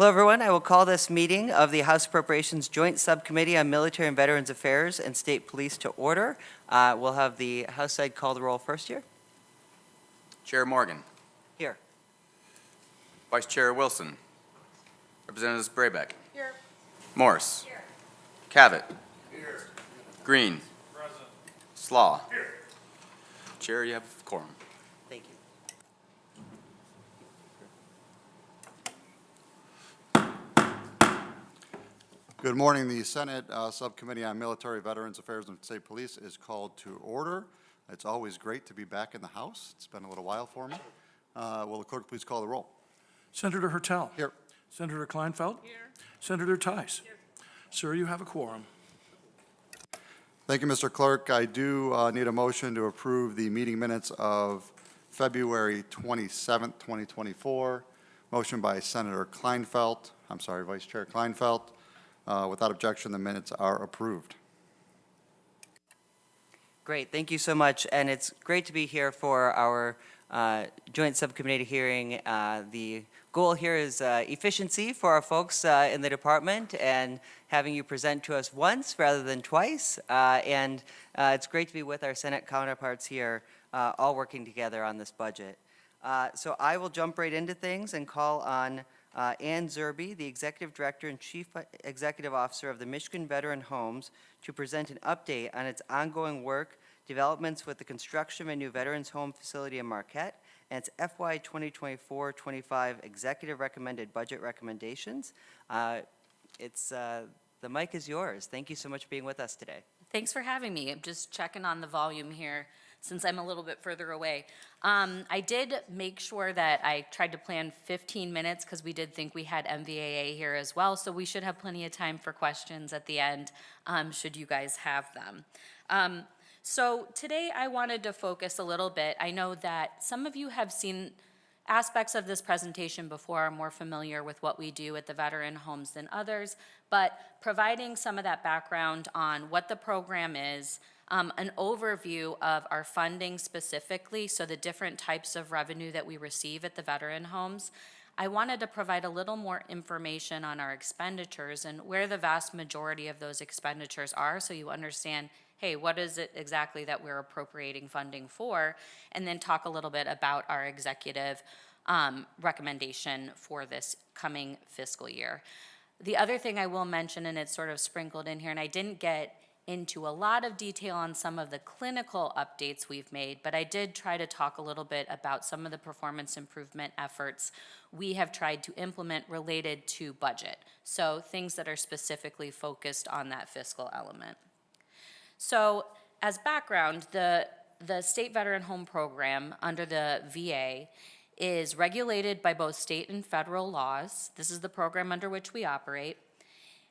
Hello, everyone. I will call this meeting of the House Appropriations Joint Subcommittee on Military and Veterans Affairs and State Police to order. We'll have the House side call the roll first here. Chair Morgan. Here. Vice Chair Wilson. Representatives Braybeck. Here. Morse. Here. Cavett. Here. Green. Present. Slaw. Here. Chair, you have quorum. Thank you. Good morning. The Senate Subcommittee on Military, Veterans Affairs, and State Police is called to order. It's always great to be back in the House. It's been a little while for me. Will the clerk please call the roll? Senator Hertel. Here. Senator Kleinfeld. Here. Senator Tice. Here. Sir, you have a quorum. Thank you, Mr. Clerk. I do need a motion to approve the meeting minutes of February 27th, 2024. Motion by Senator Kleinfeld. I'm sorry, Vice Chair Kleinfeld. Without objection, the minutes are approved. Great. Thank you so much. And it's great to be here for our joint subcommittee hearing. The goal here is efficiency for our folks in the department and having you present to us once rather than twice. And it's great to be with our Senate counterparts here, all working together on this budget. So I will jump right into things and call on Ann Zerbe, the Executive Director and Chief Executive Officer of the Michigan Veteran Homes, to present an update on its ongoing work, developments with the construction of a new Veterans Home facility in Marquette, and its FY 2024-25 Executive Recommended Budget Recommendations. The mic is yours. Thank you so much for being with us today. Thanks for having me. I'm just checking on the volume here since I'm a little bit further away. I did make sure that I tried to plan 15 minutes because we did think we had MVFA here as well, so we should have plenty of time for questions at the end, should you guys have them. So today I wanted to focus a little bit. I know that some of you have seen aspects of this presentation before, are more familiar with what we do at the veteran homes than others, but providing some of that background on what the program is, an overview of our funding specifically, so the different types of revenue that we receive at the veteran homes. I wanted to provide a little more information on our expenditures and where the vast majority of those expenditures are, so you understand, hey, what is it exactly that we're appropriating funding for, and then talk a little bit about our executive recommendation for this coming fiscal year. The other thing I will mention, and it's sort of sprinkled in here, and I didn't get into a lot of detail on some of the clinical updates we've made, but I did try to talk a little bit about some of the performance improvement efforts we have tried to implement related to budget. So things that are specifically focused on that fiscal element. So as background, the State Veteran Home Program under the VA is regulated by both state and federal laws. This is the program under which we operate.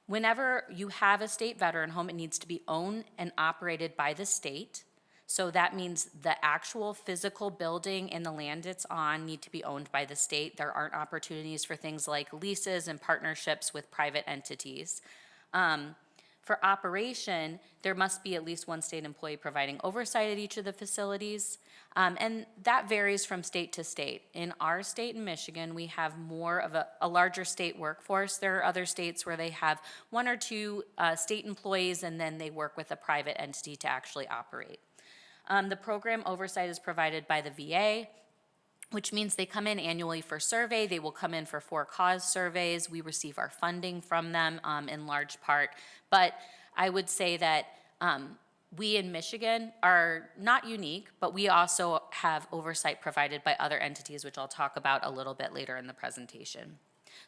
Whenever you have a state veteran home, it needs to be owned and operated by the state. So that means the actual physical building and the land it's on need to be owned by the state. There aren't opportunities for things like leases and partnerships with private entities. For operation, there must be at least one state employee providing oversight at each of the facilities, and that varies from state to state. In our state in Michigan, we have more of a larger state workforce. There are other states where they have one or two state employees, and then they work with a private entity to actually operate. The program oversight is provided by the VA, which means they come in annually for survey. They will come in for for-cause surveys. We receive our funding from them in large part. But I would say that we in Michigan are not unique, but we also have oversight provided by other entities, which I'll talk about a little bit later in the presentation.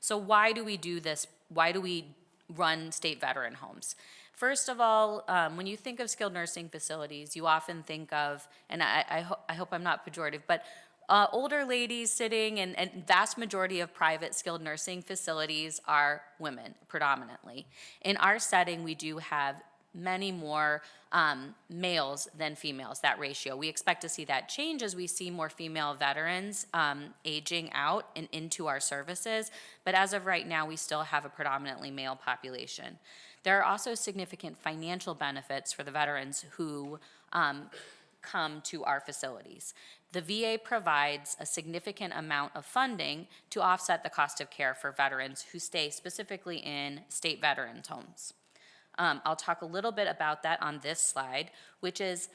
So why do we do this? Why do we run state veteran homes? First of all, when you think of skilled nursing facilities, you often think of, and I hope I'm not pejorative, but older ladies sitting, and vast majority of private skilled nursing facilities are women predominantly. In our setting, we do have many more males than females, that ratio. We expect to see that change as we see more female veterans aging out and into our services, but as of right now, we still have a predominantly male population. There are also significant financial benefits for the veterans who come to our facilities. The VA provides a significant amount of funding to offset the cost of care for veterans who stay specifically in state veterans' homes. I'll talk a little bit about that on this slide, which is,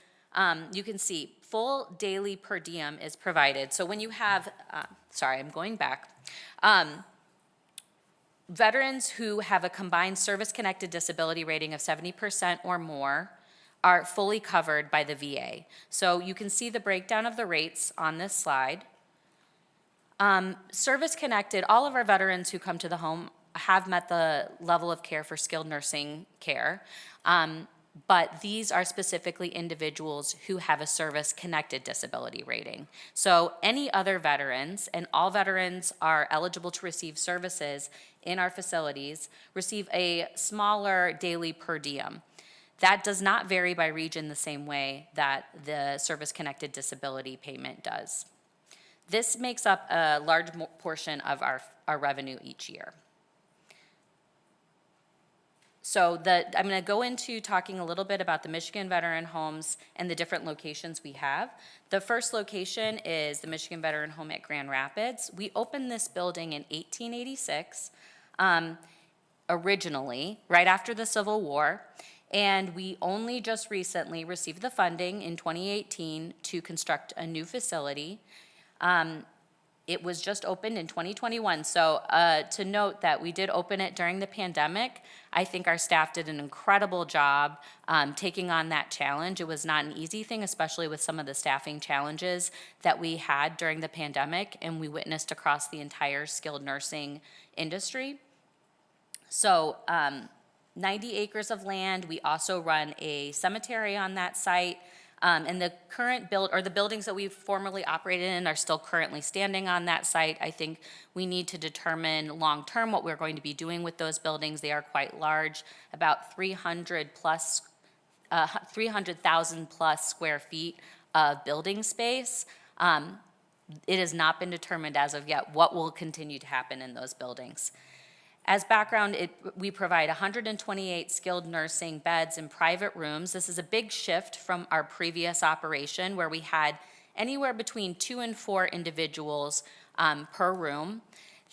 you can see full daily per diem is provided. So when you have, sorry, I'm going back. Veterans who have a combined service-connected disability rating of 70% or more are fully covered by the VA. So you can see the breakdown of the rates on this slide. Service-connected, all of our veterans who come to the home have met the level of care for skilled nursing care, but these are specifically individuals who have a service-connected disability rating. So any other veterans, and all veterans are eligible to receive services in our facilities, receive a smaller daily per diem. That does not vary by region the same way that the service-connected disability payment does. This makes up a large portion of our revenue each year. So I'm going to go into talking a little bit about the Michigan Veteran Homes and the different locations we have. The first location is the Michigan Veteran Home at Grand Rapids. We opened this building in 1886, originally, right after the Civil War, and we only just recently received the funding in 2018 to construct a new facility. It was just opened in 2021, so to note that we did open it during the pandemic. I think our staff did an incredible job taking on that challenge. It was not an easy thing, especially with some of the staffing challenges that we had during the pandemic and we witnessed across the entire skilled nursing industry. So 90 acres of land. We also run a cemetery on that site. And the current the buildings that we've formerly operated in are still currently standing on that site. I think we need to determine long-term what we're going to be doing with those buildings. They are quite large, about 300,000 plus square feet of building space. It has not been determined as of yet what will continue to happen in those buildings. As background, we provide 128 skilled nursing beds in private rooms. This is a big shift from our previous operation where we had anywhere between 2 and 4 individuals per room.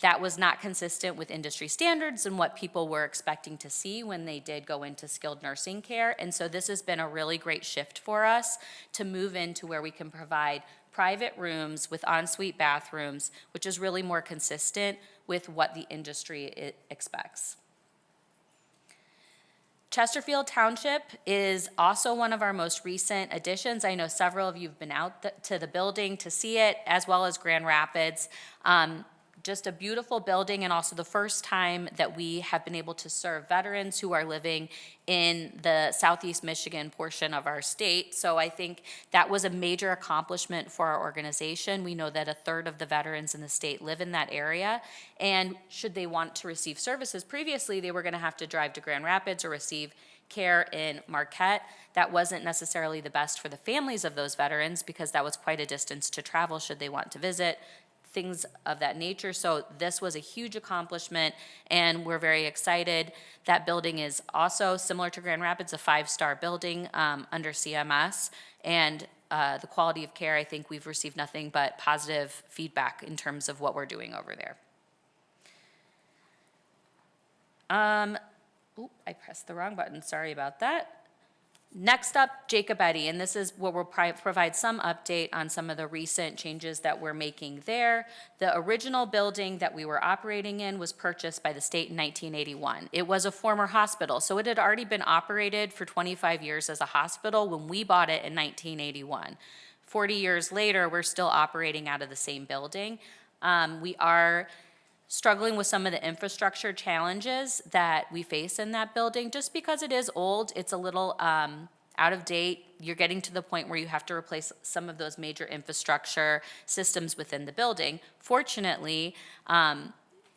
That was not consistent with industry standards and what people were expecting to see when they did go into skilled nursing care. And so this has been a really great shift for us to move into where we can provide private rooms with ensuite bathrooms, which is really more consistent with what the industry expects. Chesterfield Township is also one of our most recent additions. I know several of you have been out to the building to see it, as well as Grand Rapids. Just a beautiful building, and also the first time that we have been able to serve veterans who are living in the Southeast Michigan portion of our state. So I think that was a major accomplishment for our organization. We know that 1/3 of the veterans in the state live in that area, and should they want to receive services previously, they were going to have to drive to Grand Rapids or receive care in Marquette. That wasn't necessarily the best for the families of those veterans because that was quite a distance to travel should they want to visit, things of that nature. So this was a huge accomplishment, and we're very excited. That building is also similar to Grand Rapids, a 5-star building under CMS, and the quality of care, I think we've received nothing but positive feedback in terms of what we're doing over there. I pressed the wrong button, sorry about that. Next up, Jacobetti, and this is where we'll provide some update on some of the recent changes that we're making there. The original building that we were operating in was purchased by the state in 1981. It was a former hospital, so it had already been operated for 25 years as a hospital when we bought it in 1981. 40 years later, we're still operating out of the same building. We are struggling with some of the infrastructure challenges that we face in that building. Just because it is old, it's a little out of date. You're getting to the point where you have to replace some of those major infrastructure systems within the building. Fortunately,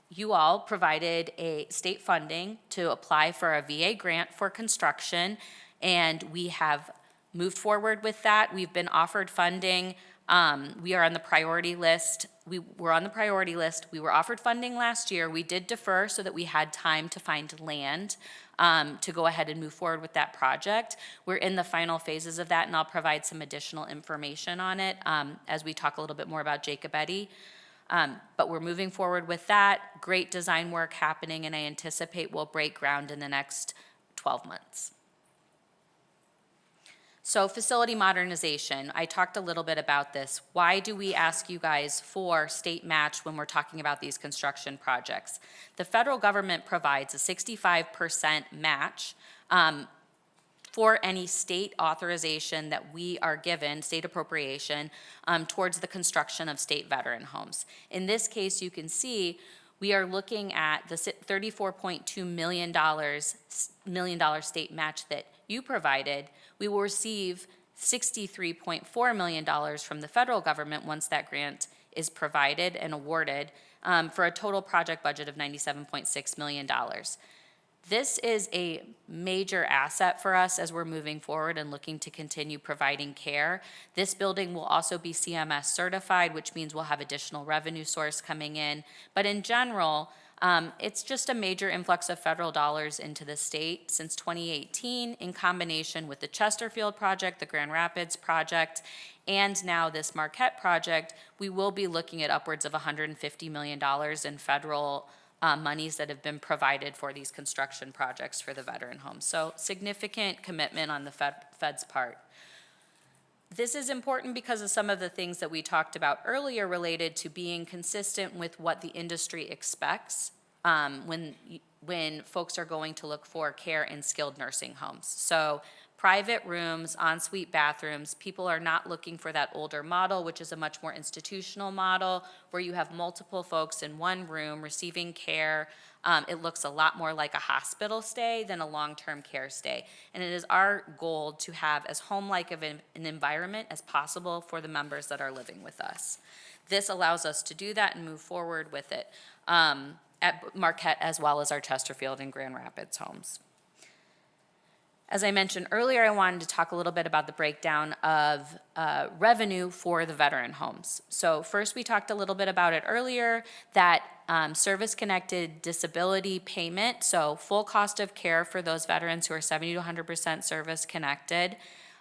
you all provided a state funding to apply for a VA grant for construction, and we have moved forward with that. We've been offered funding We are on the priority list. We were on the priority list. We were offered funding last year. We did defer so that we had time to find land to go ahead and move forward with that project. We're in the final phases of that, and I'll provide some additional information on it as we talk a little bit more about Jacobetti. But we're moving forward with that. Great design work happening, and I anticipate we'll break ground in the next 12 months. So facility modernization, I talked a little bit about this. Why do we ask you guys for state match when we're talking about these construction projects? The federal government provides a 65% match for any state authorization that we are given, state appropriation, towards the construction of state veteran homes. In this case, you can see we are looking at the $34.2 million state match that you provided. We will receive $63.4 million from the federal government once that grant is provided and awarded for a total project budget of $97.6 million. This is a major asset for us as we're moving forward and looking to continue providing care. This building will also be CMS certified, which means we'll have additional revenue source coming in. But in general, it's just a major influx of federal dollars into the state since 2018 in combination with the Chesterfield project, the Grand Rapids project, and now this Marquette project. We will be looking at upwards of $150 million in federal monies that have been provided for these construction projects for the veteran homes. So significant commitment on the Fed's part. This is important because of some of the things that we talked about earlier related to being consistent with what the industry expects when folks are going to look for care in skilled nursing homes. So private rooms, ensuite bathrooms, people are not looking for that older model, which is a much more institutional model where you have multiple folks in one room receiving care. It looks a lot more like a hospital stay than a long-term care stay. And it is our goal to have as home-like of an environment as possible for the members that are living with us. This allows us to do that and move forward with it at Marquette as well as our Chesterfield and Grand Rapids homes. As I mentioned earlier, I wanted to talk a little bit about the breakdown of revenue for the veteran homes. So first, we talked a little bit about it earlier, that service-connected disability payment, so full cost of care for those veterans who are 70 to 100% service-connected,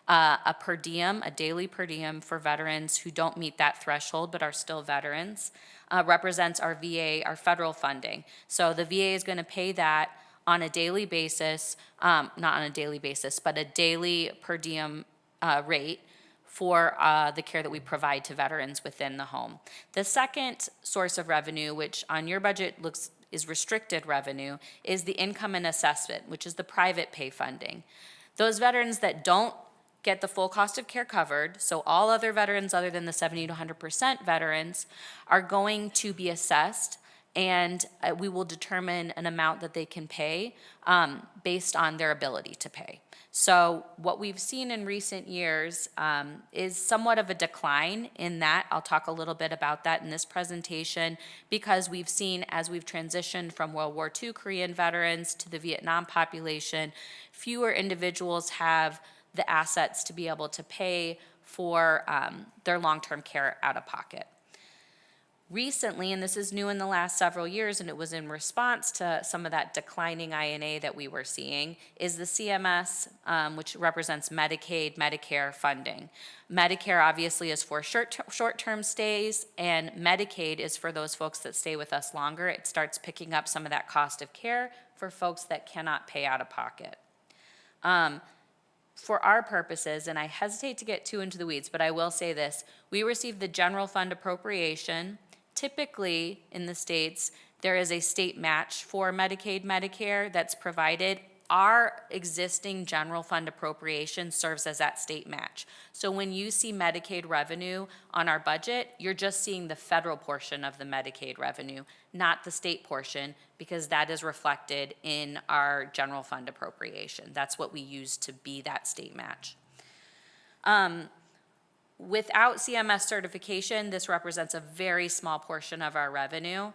a per diem, a daily per diem for veterans who don't meet that threshold but are still veterans, represents our VA, our federal funding. So the VA is going to pay that on a daily basis, not on a daily basis, but a daily per diem rate for the care that we provide to veterans within the home. The second source of revenue, which on your budget is restricted revenue, is the income and assessment, which is the private pay funding. Those veterans that don't get the full cost of care covered, so all other veterans other than the 70 to 100% veterans are going to be assessed, and we will determine an amount that they can pay based on their ability to pay. So what we've seen in recent years is somewhat of a decline in that. I'll talk a little bit about that in this presentation because we've seen as we've transitioned from World War II Korean veterans to the Vietnam population, fewer individuals have the assets to be able to pay for their long-term care out of pocket. Recently, and this is new in the last several years, and it was in response to some of that declining INA that we were seeing, is the CMS, which represents Medicaid, Medicare funding. Medicare obviously is for short-term stays, and Medicaid is for those folks that stay with us longer. It starts picking up some of that cost of care for folks that cannot pay out of pocket. For our purposes, and I hesitate to get too into the weeds, but I will say this, we receive the general fund appropriation. Typically, in the states, there is a state match for Medicaid, Medicare that's provided. Our existing general fund appropriation serves as that state match. So when you see Medicaid revenue on our budget, you're just seeing the federal portion of the Medicaid revenue, not the state portion, because that is reflected in our general fund appropriation. That's what we use to be that state match. Without CMS certification, this represents a very small portion of our revenue.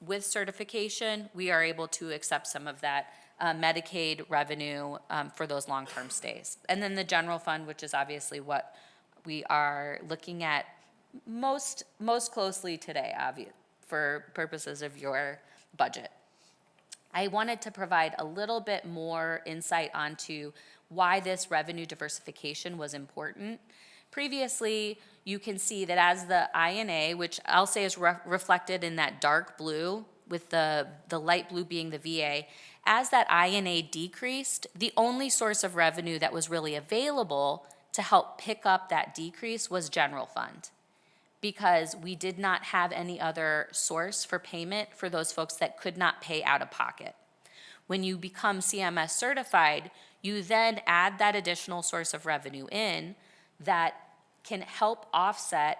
With certification, we are able to accept some of that Medicaid revenue for those long-term stays. And then the general fund, which is obviously what we are looking at most closely today, for purposes of your budget. I wanted to provide a little bit more insight onto why this revenue diversification was important. Previously, you can see that as the INA, which I'll say is reflected in that dark blue, with the light blue being the VA, as that INA decreased, the only source of revenue that was really available to help pick up that decrease was general fund, because we did not have any other source for payment for those folks that could not pay out of pocket. When you become CMS certified, you then add that additional source of revenue in that can help offset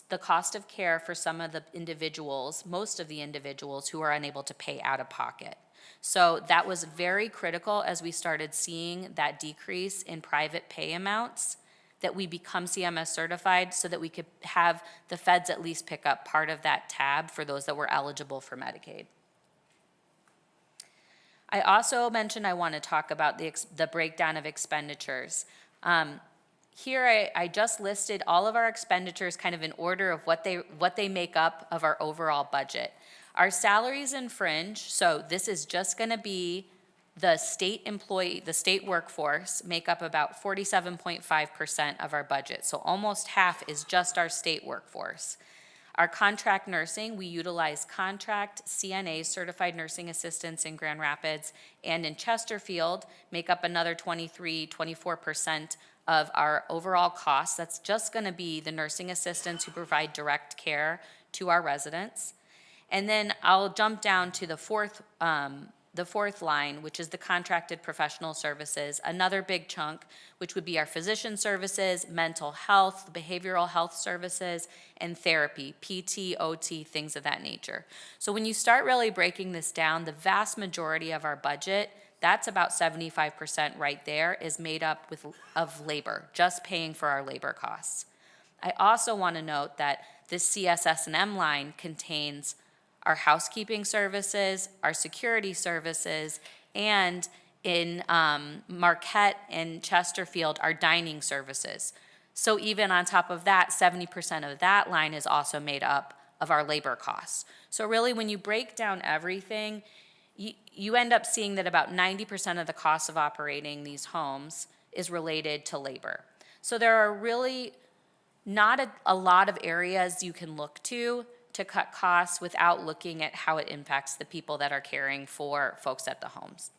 the cost of care for some of the individuals, most of the individuals who are unable to pay out of pocket. So that was very critical as we started seeing that decrease in private pay amounts, that we become CMS certified so that we could have the feds at least pick up part of that tab for those that were eligible for Medicaid. I also mentioned I want to talk about the breakdown of expenditures. Here I just listed all of our expenditures kind of in order of what they make up of our overall budget. Our salaries and fringe, so this is just going to be the state employee, the state workforce, make up about 47.5% of our budget. So almost half is just our state workforce. Our contract nursing, we utilize contract CNA, certified nursing assistants in Grand Rapids and in Chesterfield, make up another 24% of our overall costs. That's just going to be the nursing assistants who provide direct care to our residents. And then I'll jump down to the fourth line, which is the contracted professional services, another big chunk, which would be our physician services, mental health, behavioral health services, and therapy, PT, OT, things of that nature. So when you start really breaking this down, the vast majority of our budget, that's about 75% right there, is made up of labor, just paying for our labor costs. I also want to note that this CSS&M line contains our housekeeping services, our security services, and in Marquette and Chesterfield, our dining services. So even on top of that, 70% of that line is also made up of our labor costs. So really, when you break down everything, you end up seeing that about 90% of the cost of operating these homes is related to labor. So there are really not a lot of areas you can look to cut costs without looking at how it impacts the people that are caring for folks at the homes.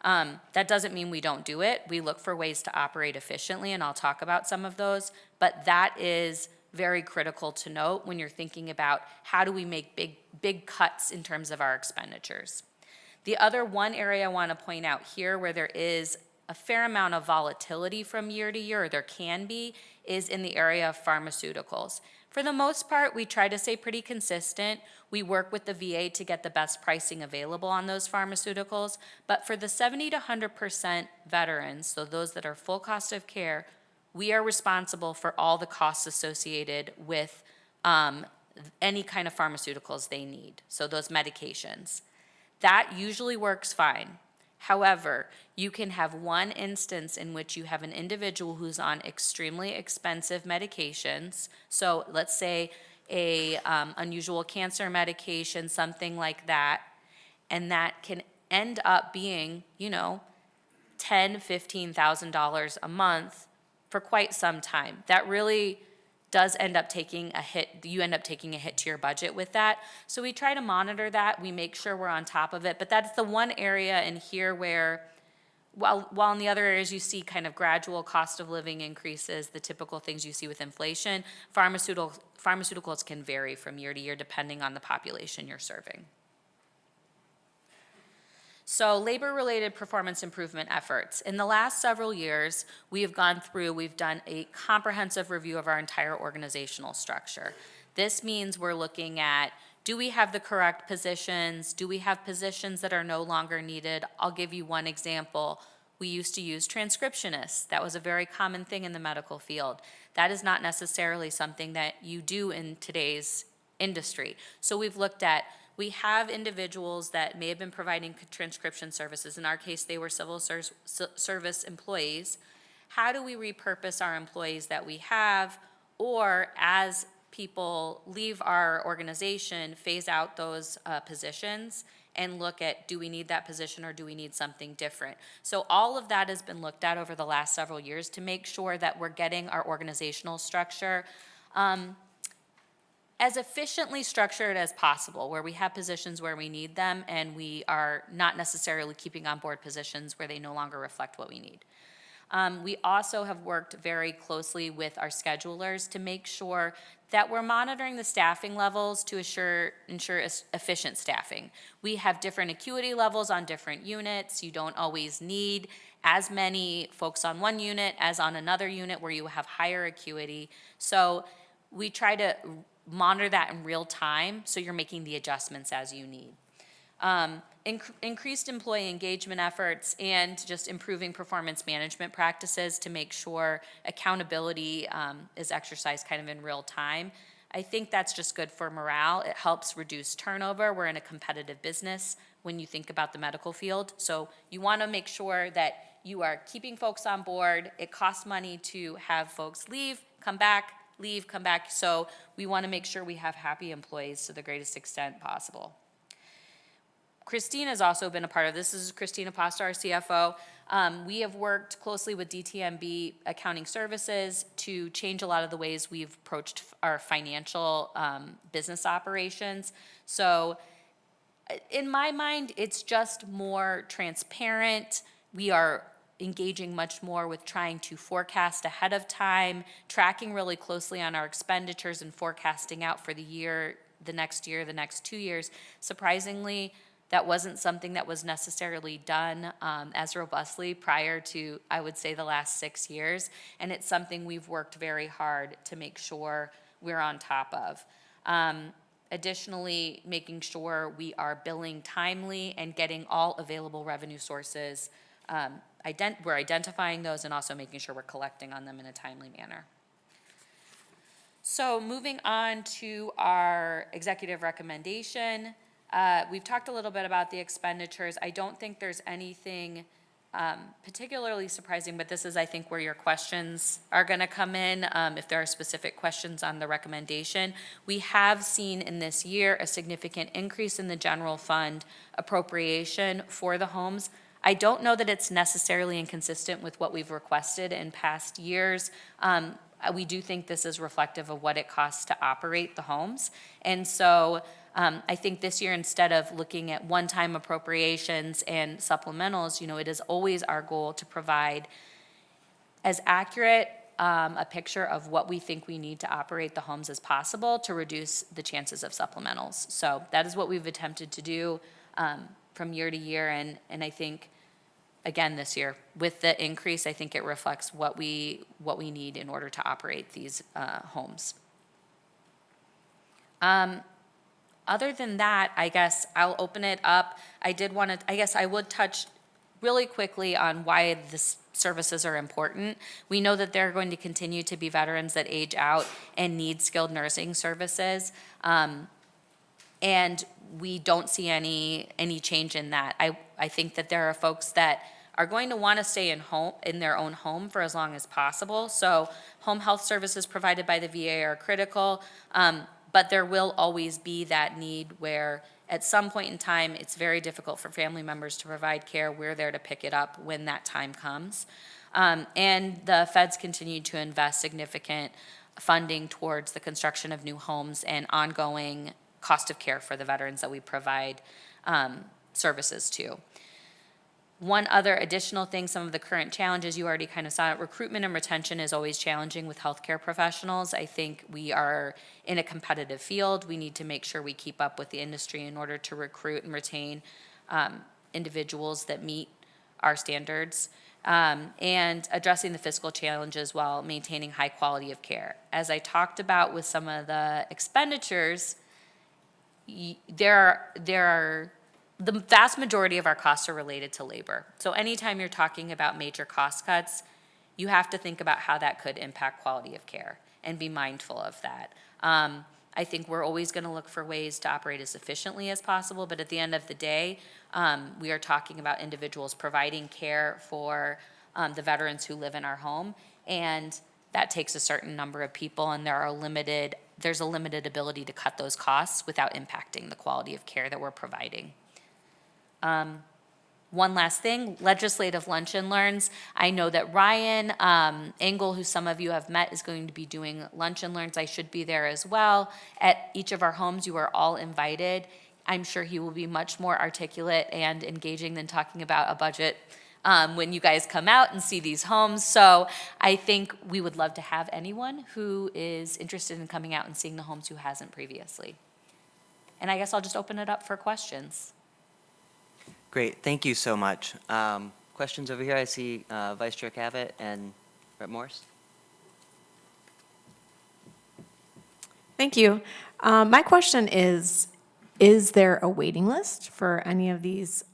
That doesn't mean we don't do it. We look for ways to operate efficiently, and I'll talk about some of those, but that is very critical to note when you're thinking about how do we make big cuts in terms of our expenditures. The other one area I want to point out here where there is a fair amount of volatility from year to year, or there can be, is in the area of pharmaceuticals. For the most part, we try to stay pretty consistent. We work with the VA to get the best pricing available on those pharmaceuticals, but for the 70 to 100% veterans, so those that are full cost of care, we are responsible for all the costs associated with any kind of pharmaceuticals they need, so those medications. That usually works fine. However, you can have one instance in which you have an individual who's on extremely expensive medications. So let's say a unusual cancer medication, something like that, and that can end up being, $10,000, $15,000 a month for quite some time. That really does end up taking a hit. You end up taking a hit to your budget with that. So we try to monitor that. We make sure we're on top of it. But that's the one area in here where, while in the other areas you see kind of gradual cost of living increases, the typical things you see with inflation, pharmaceuticals can vary from year to year depending on the population you're serving. So labor-related performance improvement efforts. In the last several years, we've done a comprehensive review of our entire organizational structure. This means we're looking at, do we have the correct positions? Do we have positions that are no longer needed? I'll give you one example. We used to use transcriptionists. That was a very common thing in the medical field. That is not necessarily something that you do in today's industry. So we've looked at, we have individuals that may have been providing transcription services. In our case, they were civil service employees. how do we repurpose our employees that we have, or as people leave our organization, phase out those positions and look at, do we need that position or do we need something different? So all of that has been looked at over the last several years to make sure that we're getting our organizational structure as efficiently structured as possible, where we have positions where we need them and we are not necessarily keeping on board positions where they no longer reflect what we need. We also have worked very closely with our schedulers to make sure that we're monitoring the staffing levels to ensure efficient staffing. We have different acuity levels on different units. You don't always need as many folks on one unit as on another unit where you have higher acuity. So we try to monitor that in real time so you're making the adjustments as you need. Increased employee engagement efforts and just improving performance management practices to make sure accountability is exercised kind of in real time. I think that's just good for morale. It helps reduce turnover. We're in a competitive business when you think about the medical field. So you want to make sure that you are keeping folks on board. It costs money to have folks leave, come back, leave, come back. So we want to make sure we have happy employees to the greatest extent possible. Christine has also been a part of this. This is Christina Pasta, our CFO. We have worked closely with DTMB Accounting Services to change a lot of the ways we've approached our financial business operations. So in my mind, it's just more transparent. We are engaging much more with trying to forecast ahead of time, tracking really closely on our expenditures and forecasting out for the year, the next 2 years. Surprisingly, that wasn't something that was necessarily done as robustly prior to, I would say, the last 6 years. And it's something we've worked very hard to make sure we're on top of. Additionally, making sure we are billing timely and getting all available revenue sources. We're identifying those and also making sure we're collecting on them in a timely manner. So moving on to our executive recommendation. We've talked a little bit about the expenditures. I don't think there's anything particularly surprising, but this is, I think, where your questions are going to come in, if there are specific questions on the recommendation. We have seen in this year a significant increase in the general fund appropriation for the homes. I don't know that it's necessarily inconsistent with what we've requested in past years. We do think this is reflective of what it costs to operate the homes. And so I think this year, instead of looking at one-time appropriations and supplementals, it is always our goal to provide as accurate a picture of what we think we need to operate the homes as possible to reduce the chances of supplementals. So that is what we've attempted to do from year to year. And I think, again, this year, with the increase, I think it reflects what we need in order to operate these homes. Other than that, I guess I'll open it up. I would touch really quickly on why this services are important. We know that there are going to continue to be veterans that age out and need skilled nursing services. And we don't see any change in that. I think that there are folks that are going to want to stay in their own home for as long as possible. So home health services provided by the VA are critical. But there will always be that need where at some point in time, it's very difficult for family members to provide care. We're there to pick it up when that time comes. And the feds continue to invest significant funding towards the construction of new homes and ongoing cost of care for the veterans that we provide services to. One other additional thing, some of the current challenges, you already kind of saw it. Recruitment and retention is always challenging with healthcare professionals. I think we are in a competitive field. We need to make sure we keep up with the industry in order to recruit and retain individuals that meet our standards, and addressing the fiscal challenges while maintaining high quality of care. As I talked about with some of the expenditures, the vast majority of our costs are related to labor. So anytime you're talking about major cost cuts, you have to think about how that could impact quality of care and be mindful of that. I think we're always going to look for ways to operate as efficiently as possible, but at the end of the day, we are talking about individuals providing care for the veterans who live in our home. And that takes a certain number of people, and there's a limited ability to cut those costs without impacting the quality of care that we're providing. One last thing, legislative lunch and learns. I know that Ryan Engel, who some of you have met, is going to be doing lunch and learns. I should be there as well. At each of our homes, you are all invited. I'm sure he will be much more articulate and engaging than talking about a budget when you guys come out and see these homes. So I think we would love to have anyone who is interested in coming out and seeing the homes who hasn't previously. And I guess I'll just open it up for questions. Great, thank you so much. Questions over here? I see Vice Chair Cavett and Rep. Morse. Thank you. My question is there a waiting list for any of these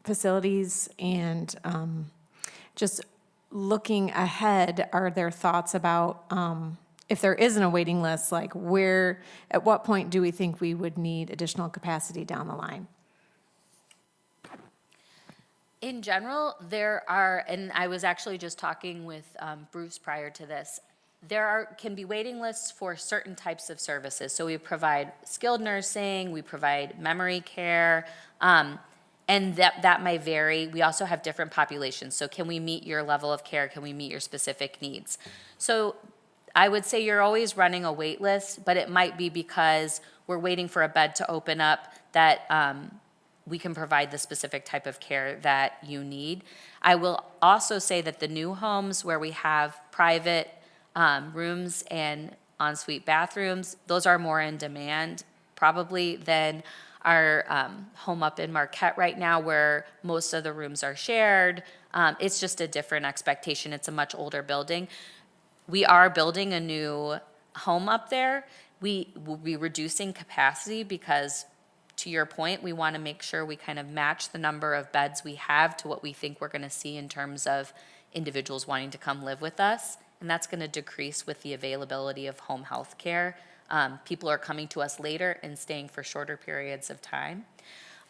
facilities? And just looking ahead, are there thoughts about if there isn't a waiting list, like at what point do we think we would need additional capacity down the line? In general, there are, and I was actually just talking with Bruce prior to this, can be waiting lists for certain types of services. So we provide skilled nursing, we provide memory care, and that may vary. We also have different populations. So can we meet your level of care? Can we meet your specific needs? So I would say you're always running a wait list, but it might be because we're waiting for a bed to open up that we can provide the specific type of care that you need. I will also say that the new homes where we have private rooms and ensuite bathrooms, those are more in demand probably than our home up in Marquette right now, where most of the rooms are shared. It's just a different expectation. It's a much older building. We are building a new home up there. We will be reducing capacity because, to your point, we want to make sure we kind of match the number of beds we have to what we think we're going to see in terms of individuals wanting to come live with us. And that's going to decrease with the availability of home health care. People are coming to us later and staying for shorter periods of time.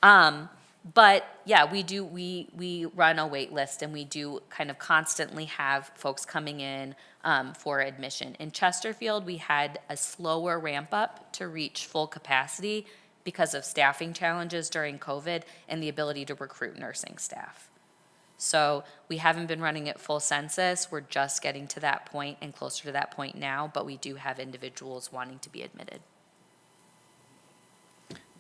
But yeah, we run a wait list, and we do kind of constantly have folks coming in for admission. In Chesterfield, we had a slower ramp up to reach full capacity because of staffing challenges during COVID and the ability to recruit nursing staff. So we haven't been running at full census. We're just getting to that point and closer to that point now, but we do have individuals wanting to be admitted.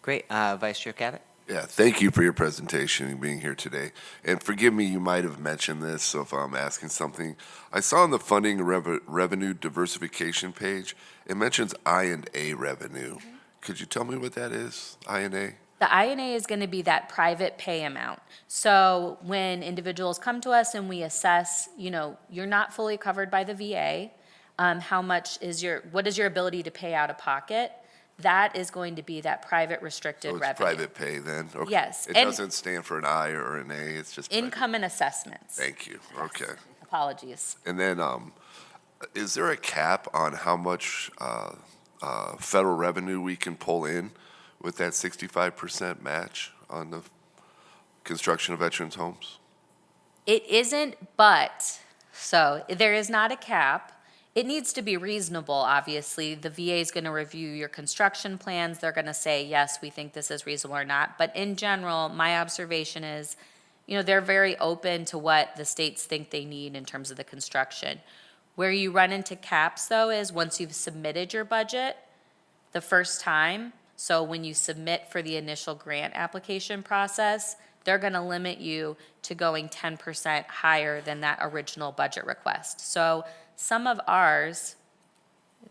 Great, Vice Chair Cavett. Yeah, thank you for your presentation and being here today. And forgive me, you might have mentioned this, so if I'm asking something. I saw on the funding revenue diversification page, it mentions I&A revenue. Mm-hmm. Could you tell me what that is, I&A? The I&A is going to be that private pay amount. So when individuals come to us and we assess, you're not fully covered by the VA, what is your ability to pay out of pocket? That is going to be that private restricted revenue. Private pay then? Okay. Yes. It doesn't stand for an I or an A, it's just income and assessments. Thank you, okay. Apologies. And then, is there a cap on how much federal revenue we can pull in with that 65% match on the construction of veterans' homes? It isn't, so there is not a cap. It needs to be reasonable, obviously. The VA is going to review your construction plans. They're going to say, yes, we think this is reasonable or not. But in general, my observation is, they're very open to what the states think they need in terms of the construction. Where you run into caps, though, is once you've submitted your budget the first time. So when you submit for the initial grant application process, they're going to limit you to going 10% higher than that original budget request. So some of ours,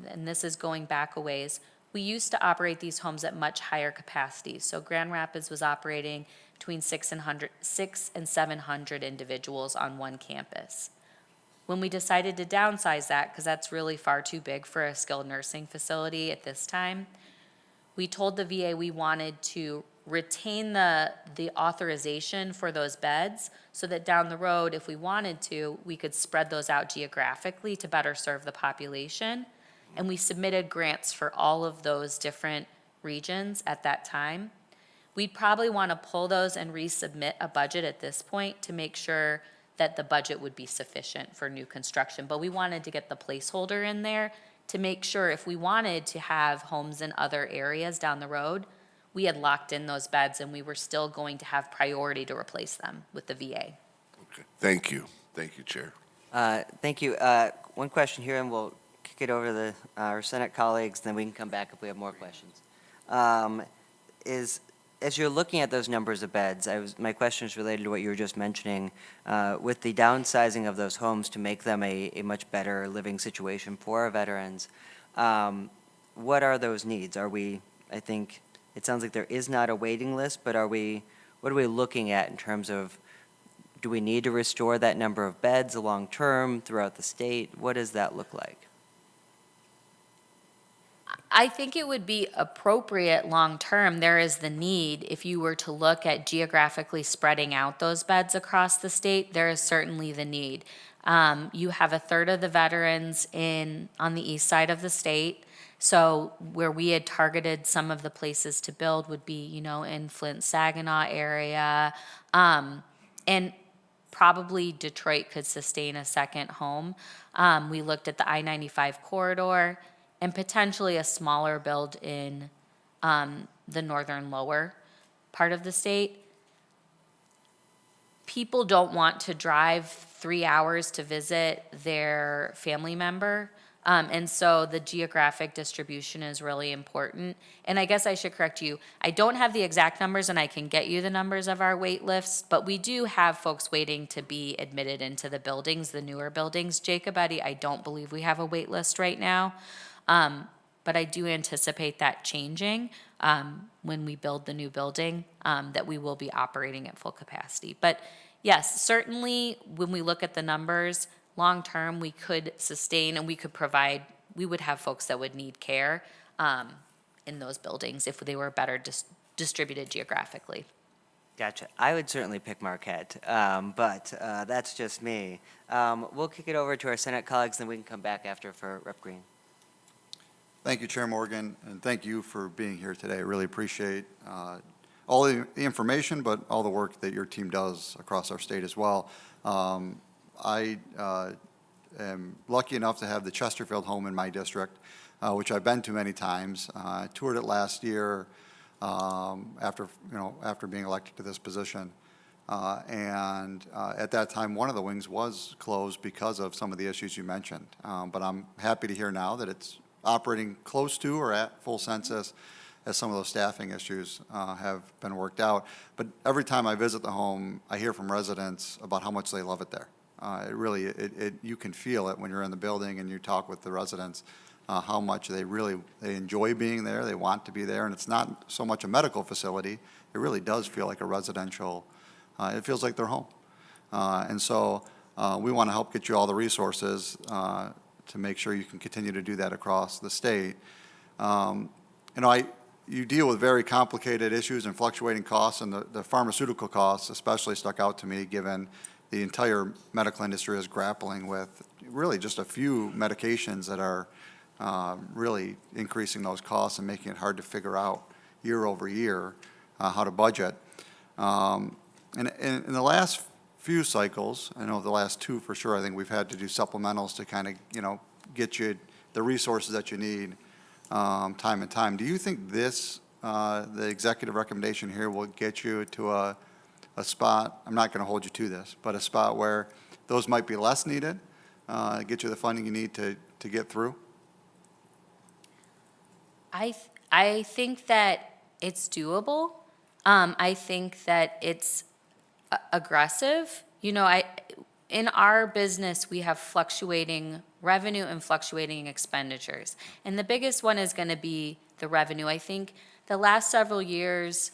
and this is going back a ways, we used to operate these homes at much higher capacities. So Grand Rapids was operating between 600 and 700 individuals on one campus. When we decided to downsize that, because that's really far too big for a skilled nursing facility at this time, we told the VA we wanted to retain the authorization for those beds so that down the road, if we wanted to, we could spread those out geographically to better serve the population. And we submitted grants for all of those different regions at that time. We'd probably want to pull those and resubmit a budget at this point to make sure that the budget would be sufficient for new construction. But we wanted to get the placeholder in there to make sure if we wanted to have homes in other areas down the road, we had locked in those beds and we were still going to have priority to replace them with the VA. Okay. Thank you. Thank you, Chair. Thank you. One question here, and we'll kick it over to our Senate colleagues, then we can come back if we have more questions. As you're looking at those numbers of beds, my question is related to what you were just mentioning, with the downsizing of those homes to make them a much better living situation for our veterans. What are those needs? I think it sounds like there is not a waiting list, but what are we looking at in terms of, do we need to restore that number of beds long-term throughout the state? What does that look like? I think it would be appropriate long-term. There is the need, if you were to look at geographically spreading out those beds across the state, there is certainly the need. You have a third of the veterans on the east side of the state. So where we had targeted some of the places to build would be, in Flint, Saginaw area. And probably Detroit could sustain a second home. We looked at the I-95 corridor and potentially a smaller build in the northern lower part of the state. People don't want to drive 3 hours to visit their family member. And so the geographic distribution is really important. And I guess I should correct you. I don't have the exact numbers, and I can get you the numbers of our wait lists, but we do have folks waiting to be admitted into the buildings, the newer buildings. Jacobetti, I don't believe we have a wait list right now. But I do anticipate that changing when we build the new building, that we will be operating at full capacity. But yes, certainly when we look at the numbers, long-term, we could sustain and we would have folks that would need care in those buildings if they were better distributed geographically. Gotcha. I would certainly pick Marquette, but that's just me. We'll kick it over to our Senate colleagues, then we can come back after for Rep. Green. Thank you, Chair Morgan, and thank you for being here today. I really appreciate all the information, but all the work that your team does across our state as well. I am lucky enough to have the Chesterfield home in my district, which I've been to many times. I toured it last year after being elected to this position. And at that time, one of the wings was closed because of some of the issues you mentioned. But I'm happy to hear now that it's operating close to or at full census, as some of those staffing issues have been worked out. But every time I visit the home, I hear from residents about how much they love it there. You can feel it when you're in the building and you talk with the residents, how much they enjoy being there, they want to be there, and it's not so much a medical facility, it really does feel like a residential, it feels like their home. And so we want to help get you all the resources to make sure you can continue to do that across the state. You deal with very complicated issues and fluctuating costs, and the pharmaceutical costs especially stuck out to me, given the entire medical industry is grappling with really just a few medications that are really increasing those costs and making it hard to figure out year over year how to budget. And in the last few cycles, I know the last two for sure, I think we've had to do supplementals to kind of, get you the resources that you need time and time. Do you think the executive recommendation here will get you to a spot, I'm not going to hold you to this, but a spot where those might be less needed, get you the funding you need to get through? I think that it's doable. I think that it's aggressive. In our business, we have fluctuating revenue and fluctuating expenditures. And the biggest one is going to be the revenue. I think the last several years,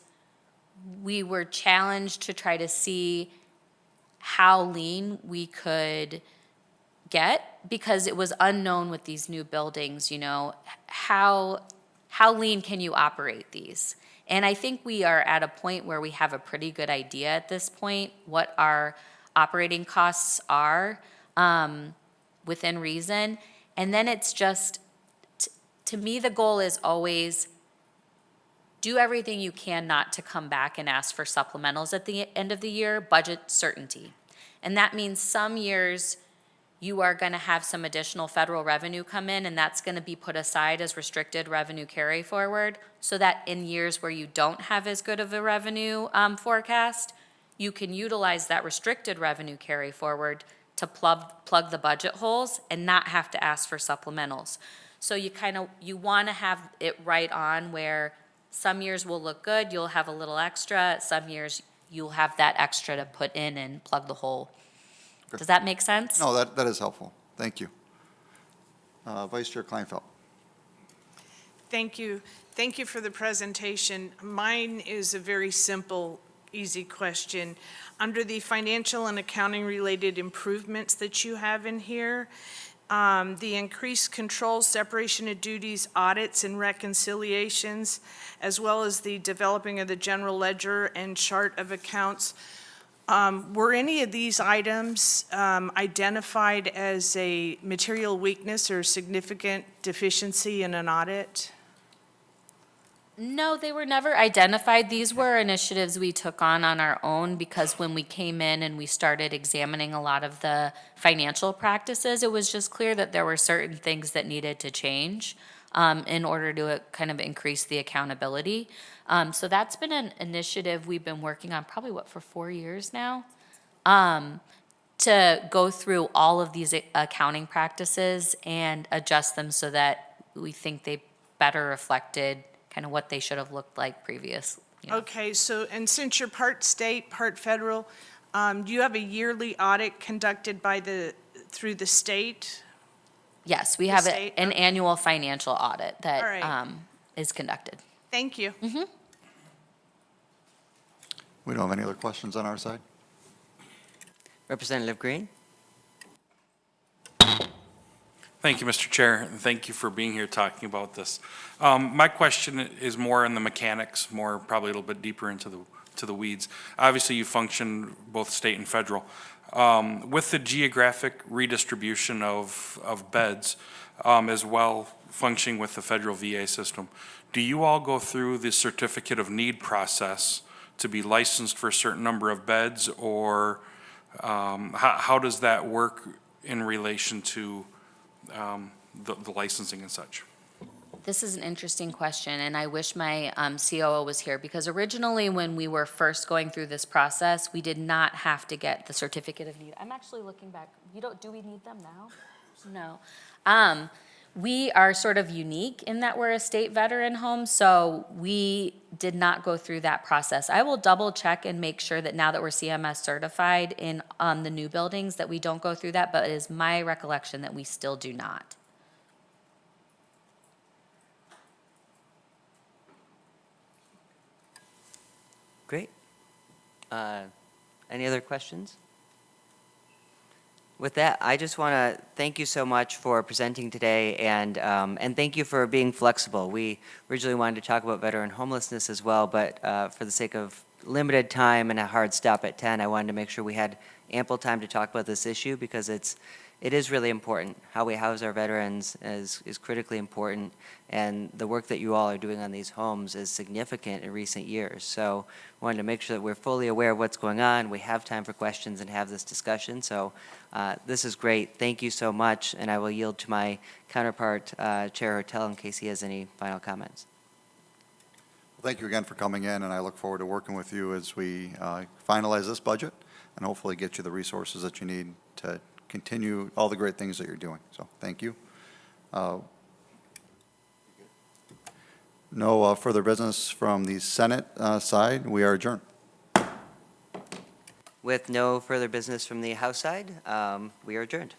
we were challenged to try to see how lean we could get, because it was unknown with these new buildings, how lean can you operate these? And I think we are at a point where we have a pretty good idea at this point what our operating costs are within reason. And then it's just, to me, the goal is always do everything you can not to come back and ask for supplementals at the end of the year, budget certainty. And that means some years you are going to have some additional federal revenue come in, and that's going to be put aside as restricted revenue carry forward, so that in years where you don't have as good of a revenue forecast, you can utilize that restricted revenue carry forward to plug the budget holes and not have to ask for supplementals. So you want to have it right on where some years will look good, you'll have a little extra, some years you'll have that extra to put in and plug the hole. Does that make sense? No, that is helpful. Thank you. Vice Chair Kleinfeld. Thank you. Thank you for the presentation. Mine is a very simple, easy question. Under the financial and accounting related improvements that you have in here, the increased controls, separation of duties, audits and reconciliations, as well as the developing of the general ledger and chart of accounts, were any of these items identified as a material weakness or significant deficiency in an audit? No, they were never identified. These were initiatives we took on our own because when we came in and we started examining a lot of the financial practices, it was just clear that there were certain things that needed to change in order to kind of increase the accountability. So that's been an initiative we've been working on probably, for 4 years now, to go through all of these accounting practices and adjust them so that we think they better reflected kind of what they should have looked like previous. Okay, so, and since you're part state, part federal, do you have a yearly audit conducted through the state? Yes, we The have state, an okay. annual financial audit All right. that is conducted. Thank you. We don't have any other questions on our side? Representative Green? Thank you, Mr. Chair, and thank you for being here talking about this. My question is more in the mechanics, more probably a little bit deeper into the weeds. Obviously, you function both state and federal. With the geographic redistribution of beds, as well functioning with the federal VA system, do you all go through the certificate of need process to be licensed for a certain number of beds, or how does that work in relation to the licensing and such? This is an interesting question, and I wish my COO was here, because originally when we were first going through this process, we did not have to get the certificate of need. I'm actually looking back. Do we need them now? No. We are sort of unique in that we're a state veteran home, so we did not go through that process. I will double check and make sure that now that we're CMS certified in the new buildings that we don't go through that, but it is my recollection that we still do not. Great. Any other questions? With that, I just want to thank you so much for presenting today, and thank you for being flexible. We originally wanted to talk about veteran homelessness as well, but for the sake of limited time and a hard stop at 10, I wanted to make sure we had ample time to talk about this issue, because it is really important. How we house our veterans is critically important, and the work that you all are doing on these homes is significant in recent years. So I wanted to make sure that we're fully aware of what's going on, we have time for questions and have this discussion. So this is great. Thank you so much, and I will yield to my counterpart, Chair Hertel, in case he has any final comments. Thank you again for coming in, and I look forward to working with you as we finalize this budget and hopefully get you the resources that you need to continue all the great things that you're doing. So thank you. No further business from the Senate side. We are adjourned. With no further business from the House side, we are adjourned.